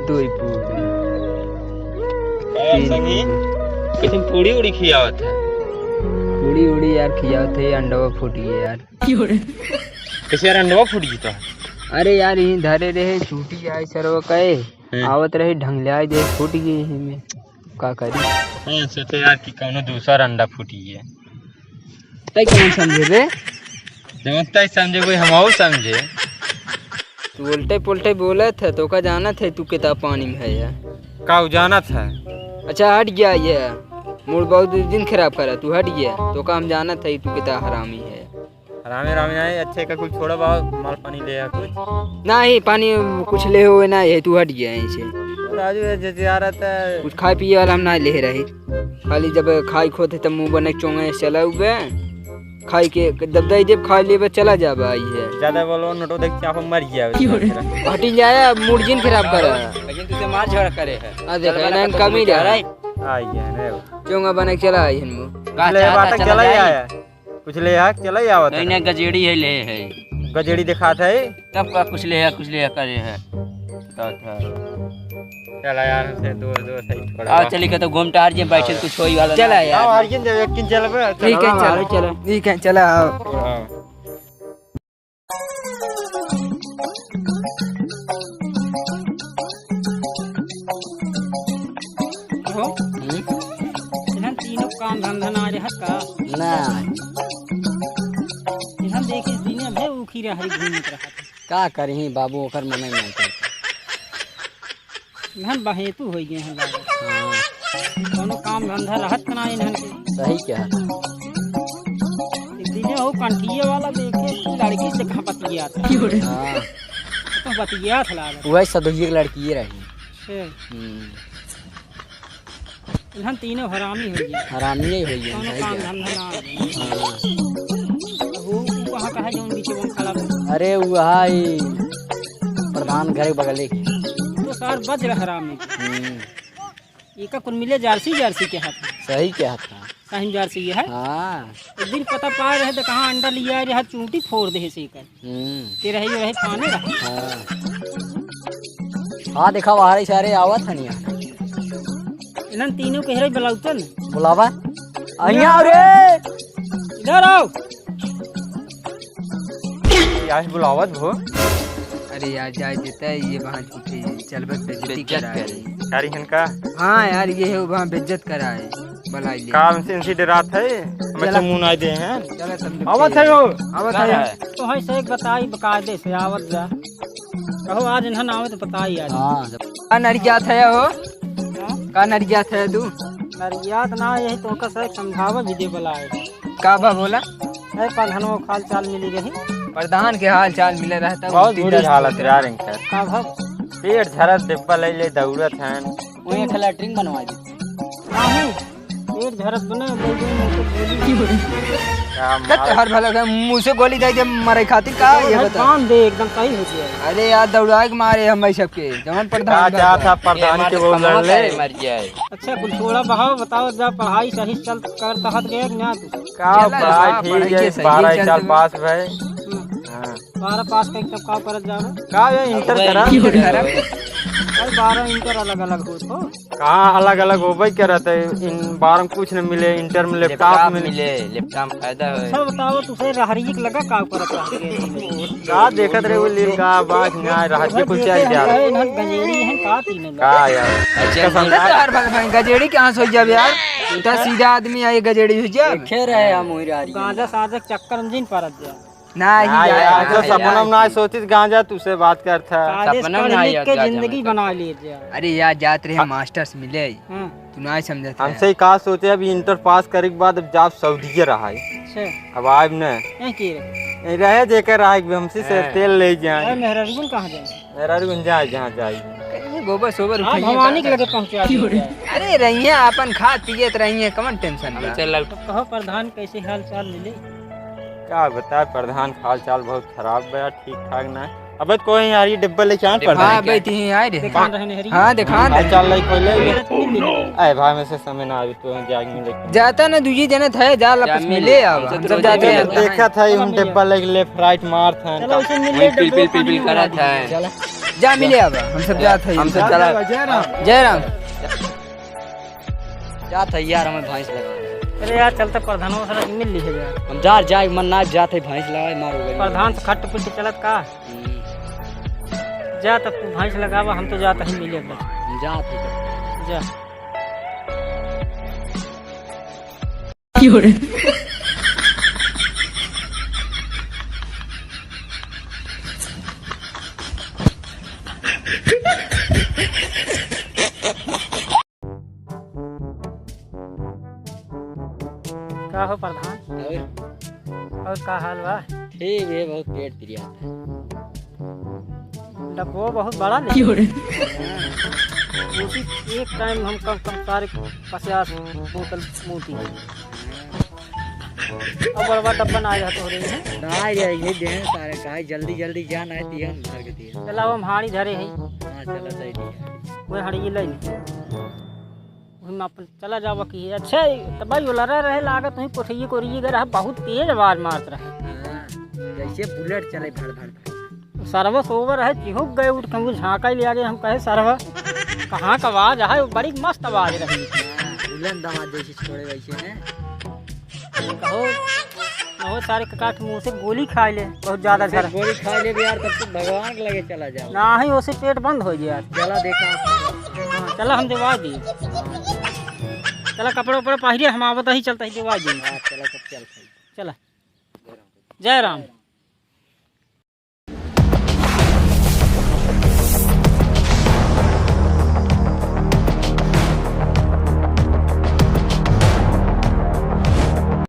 दो ही पूरी संगी किसी पूरी उड़ी खियावत है। पूरी उड़ी यार खियावत है, अंडवा फूट गई यार। किसी यार अंडवा फूट गई तो। अरे यार यही धरे रहे छूटी आए सरवा कहे आवत रहे ढंगले आए दे फूट गई है में का करी। सोचे यार कि कौनो दूसरा अंडा फूटी है। तय कौन समझे रे? जमता ही समझे कोई हम समझे। तू उल्टे पुल्टे बोला था तो का जाना था तू किताब पानी में है यार। का जाना था। अच्छा हट गया ये मूड बहुत दिन खराब करा तू हट गया तो का हम जाना था तू कितना हरामी है। हरामी रामी नहीं अच्छे का कुछ छोड़ा बहुत माल पानी ले आ कुछ नहीं पानी कुछ ले हुए ना ये तू हट गया यहीं से। राजू जियारत है कुछ खाए पिए वाला हम ना ले रहे खाली जब खाई खोते तब मुंह बने चोंगे चला हुए खाई के जब दही जब खा ले चला जा भाई है ज्यादा बोलो नटो देख चाप मर गया हटी जाया मूड जिन खराब करा लेकिन तुझे मार झगड़ा करे है। आ देखा ना कमी रहा आई है चोंगा बने चला आई हन ले बाटा चला ही आया कुछ ले आ चला ही आवत नहीं गजेड़ी है ले है गजेड़ी दिखात है तब का कुछ ले करे है चला यार से दूर दूर सही थोड़ा आ चली के तो घूमटा हर जे बैठे कुछ होई वाला चला यार आओ हर जब एक दिन चलबे ठीक है चलो चलो ठीक है चला आओ। तीनों काम धंधा ना रहा का ना हम देखे दिन भे उखी रहा घूमत रहा का करही बाबू ओकर मन नहीं करता हम बहेतु हो गए हैं कोनो काम धंधा रहत ना इन्हन के सही क्या एक दिन हो कंठिए वाला देखे लड़की से कहां बतिया था हां तो बतिया था लागा वही सदुई लड़की रही से इन्हन तीनों हरामी हो गए हरामी ही हो कोनो गई काम धंधा ना वो कहां कहा जो नीचे वो खड़ा अरे वो हाई प्रधान घर बगले की तो सार बज रहा हरामी एक कुल मिले जर्सी के हाथ सही क्या था कहीं जर्सी है हां एक दिन पता पा रहे तो कहाँ अंडा लिया रहा चूंटी फोड़ दे से कर ते रहे खाने रहा हां देखा बाहर सारे आवत हनिया इन्हन तीनों कह रहे बुलाउतन बुलावा अइया रे इधर आओ यार बुलावत भो अरे यार जाए देता है ये वहां झूठी चलबत बेइज्जती कराए यारी इनका हां यार ये है वहां बेइज्जत कराए बुलाई ले काम से इनसी डरात है हमें तो मुंह नहीं दे हैं चलो सब आवत है वो आवत है तो है से एक बताई बकायदे से आवत जा कहो आज इन्हन आवत बताई आज हां का नरिया था हो का नरिया था तू याद ना यही तो का से समझावा वीडियो बुलाए का बा बोला है प्रधानों खाल चाल मिली रही प्रधान के हाल चाल मिले रहता बहुत बुरी हालत यार इनका का भव पेट झरत डिब्बा ले दौड़त हैं वही लैट्रिन बनवा दी नहीं पेट झरत बने बोली हर भला का मुंह से गोली दे मरे खातिर का ये बता कान दे एकदम सही हो गया अरे यार दौड़ा के मारे हम सबके जवन प्रधान क्या था प्रधान के वो लड़ ले मर जाए अच्छा कुल थोड़ा बहाव बताओ जा पढ़ाई सही चल कर तहत गए ना तू का पढ़ाई ठीक है 12 साल पास भए 12 पास कर तब का करत जाओ का ये इंटर करा अरे 12 इंटर अलग अलग हो तो कहाँ अलग अलग होबे करत है इन 12 में कुछ न मिले इंटर में लैपटॉप मिले लैपटॉप फायदा है अच्छा बताओ तुझे रहरियक लगा का करत का देखत रहे वो लील का बात ना रहत के कुछ आई जा है इन्हन गजेड़ी है का तीनों का यार अच्छा हर भला गजेड़ी कहां सो जब यार उल्टा सीधा आदमी आई गजेड़ी हो जब खेर है हम हुई गांजा साजक चक्कर में जिन परत जा नहीं यार जो सपना में ना सोचित गांजा तुझसे बात करता सपना में नहीं के जिंदगी बना ले जा अरे यार जात रहे मास्टर्स मिले हां तू ना समझा हमसे का सोचे अभी इंटर पास करे के बाद अब जॉब सऊदी रहा है अच्छा अब आब न ए की रहे जेकर आए हमसे से तेल ले जाए मेहरारून कहां जाए मेहरारून जाए जहां जाए गोबर सोबर हां भवानी के लगे पहुंचा अरे रहिए अपन खा पियत रहिए कमन टेंशन बा चल कहो प्रधान कैसे हाल चाल मिले क्या बता प्रधान हाल चाल बहुत खराब बया ठीक ठाक ना अब कोई यार ये डिब्बा लेके आन प्रधान हां बैठी हैं आए रे दिखान रहने हरी हां दिखा हाल चाल लाई कोई ले आए भाई में से समय ना आवे तो जाग में लेके जाता ना दूजी जने थे जा वापस मिले अब हम सब जाते हैं देखा था हम डिब्बा लेके लेफ्ट राइट मार था चलो इसे मिले पिल करा था चला जा मिले अब हम सब जात है हम सब चला जय राम। जा था यार हमें भैंस लगा अरे यार चलते प्रधानों से मिल ली है यार। हम जा जाए मन ना जाते भैंस लगाए मारो गए प्रधान से खट पिट चलत का जा तब तू भैंस लगावा हम तो जाता ही मिले हम जाते जा। का हो प्रधान और का हाल बा? ठीक है बहुत पेट तिरिया था डब्बो बहुत बड़ा ले उसी एक टाइम हम कम सारे 50 बोतल मोती अब बड़ा डब्बा ना आ जाता हो रही है ना ये देन सारे का जल्दी जल्दी जान आए ती हम घर के ती चला हम हाड़ी धरे हैं हां चला सही दिया वो हाड़ी ले हम अपन चला जावा की अच्छा तब भाई लड़ा रहे लागत नहीं कोठिए को रही गए बहुत तेज आवाज मारत रहे जैसे बुलेट चले भड़ भड़ सर्वस ओवर है चिहुक गए उठ के झाँका ले आगे हम कहे सर्व कहाँ का आवाज है बड़ी मस्त आवाज रही दुल्हन दामाद जैसे छोड़े वैसे हैं कहो बहुत सारे कका के मुँह से गोली खा ले बहुत ज्यादा सर गोली खा ले भी यार तब तो भगवान के लगे चला जाओ ना ही उसे पेट बंद हो गया चला देखा हाँ चला हम दिवा दी चला कपड़े उपड़े पहरे हम आवत ही चलता ही दिवा दी चला सब चल चला जय राम।